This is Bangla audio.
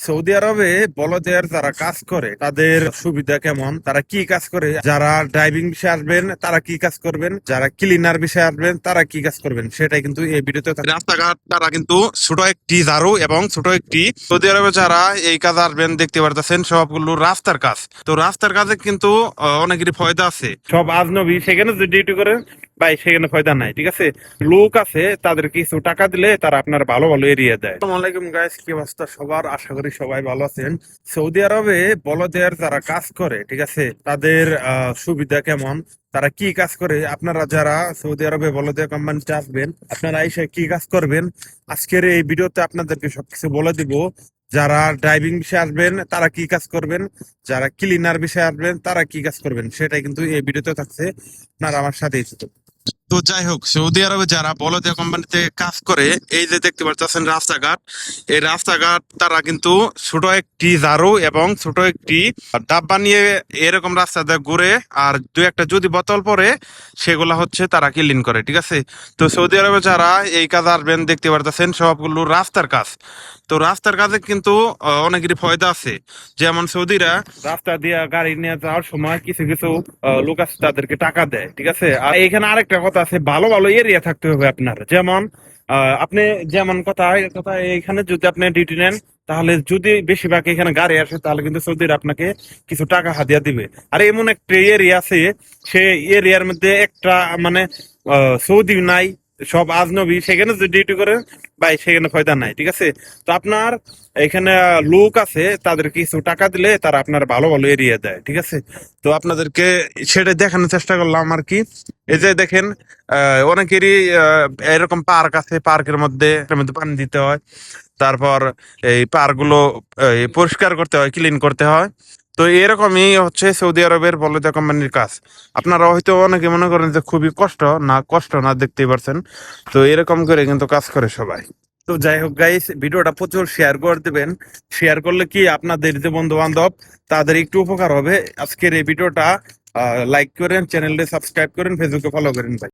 সৌদি আরবে বলদের যারা কাজ করে তাদের সুবিধা কেমন, তারা কি কাজ করে, যারা ড্রাইভিং বিষয়ে আসবেন তারা কি কাজ করবেন, যারা ক্লিনার বিষয়ে আসবেন তারা কি কাজ করবেন, সেটাই কিন্তু এই ভিডিওতে রাস্তাঘাট তারা কিন্তু ছোট একটি ঝাড়ু এবং ছোট একটি সৌদি আরবে যারা এই কাজ আসবেন দেখতে পারতেছেন সবগুলো রাস্তার কাজ। তো রাস্তার কাজে কিন্তু অনেকেরই ফায়দা আছে, সব আজনবী সেখানে যে ডিউটি করেন ভাই সেখানে ফায়দা নাই, ঠিক আছে। লোক আছে তাদের কিছু টাকা দিলে তারা আপনার ভালো ভালো এরিয়া দেয়। আসসালামু আলাইকুম গাইস, কি অবস্থা সবার? আশা করি সবাই ভালো আছেন। সৌদি আরবে বলদের যারা কাজ করে, ঠিক আছে, তাদের সুবিধা কেমন, তারা কি কাজ করে, আপনারা যারা সৌদি আরবে বলদের কোম্পানিতে আসবেন আপনারা এসে কি কাজ করবেন, আজকের এই ভিডিওতে আপনাদেরকে সবকিছু বলে দিব। যারা ড্রাইভিং বিষয়ে আসবেন তারা কি কাজ করবেন, যারা ক্লিনার বিষয়ে আসবেন তারা কি কাজ করবেন, সেটাই কিন্তু এই ভিডিওতে থাকছে। আপনারা আমার সাথেই থাকুন। তো যাই হোক, সৌদি আরবে যারা বলদিয়া কোম্পানিতে কাজ করে, এই যে দেখতে পাচ্ছেন রাস্তাঘাট, এই রাস্তাঘাট তারা কিন্তু ছোট একটি ঝাড়ু এবং ছোট একটি ডাব্বা নিয়ে এরকম রাস্তাতে ঘুরে, আর দু একটা যদি বোতল পরে সেগুলা হচ্ছে তারা ক্লিন করে, ঠিক আছে। তো সৌদি আরবে যারা এই কাজ আসবেন দেখতে পারতেছেন সবগুলো রাস্তার কাজ। তো রাস্তার কাজে কিন্তু অনেকেরই ফায়দা আছে। যেমন সৌদিরা রাস্তা দিয়ে গাড়ি নিয়ে যাওয়ার সময় কিছু কিছু লোক আছে তাদেরকে টাকা দেয়, ঠিক আছে। আর এখানে আরেকটা কথা আছে, ভালো ভালো এরিয়া থাকতে হবে আপনার। যেমন আপনি যেমন কথা কথা এখানে যদি আপনি ডিউটি নেন তাহলে যদি বেশিরভাগ এখানে গাড়ি আসে তাহলে কিন্তু সৌদিরা আপনাকে কিছু টাকা হাদিয়া দিবে। আর এমন একটা এরিয়া আছে, সেই এরিয়ার মধ্যে একটা মানে সৌদি নাই, সব আজনবী, সেখানে যদি ডিউটি করে ভাই সেখানে ফায়দা নাই, ঠিক আছে। তো আপনার এখানে লোক আছে তাদের কিছু টাকা দিলে তারা আপনার ভালো ভালো এরিয়া দেয়, ঠিক আছে। তো আপনাদেরকে সেটা দেখানোর চেষ্টা করলাম আর কি। এই যে দেখেন অনেকেরই এরকম পার্ক আছে, পার্কের মধ্যে এটার মধ্যে পানি দিতে হয়, তারপর এই পার্ক গুলো পরিষ্কার করতে হয়, ক্লিন করতে হয়। তো এরকমই হচ্ছে সৌদি আরবের বলদা কোম্পানির কাজ। আপনারা হয়তো অনেকে মনে করেন যে খুবই কষ্ট না, দেখতেই পারছেন। তো এরকম করে কিন্তু কাজ করে সবাই। তো যাই হোক গাইস, ভিডিওটা প্রচুর শেয়ার করে দিবেন। শেয়ার করলে কি আপনাদের যে বন্ধু বান্ধব তাদের একটু উপকার হবে। আজকের এই ভিডিওটা লাইক করেন, চ্যানেলটা সাবস্ক্রাইব করেন, ফেসবুকে ফলো করেন ভাই।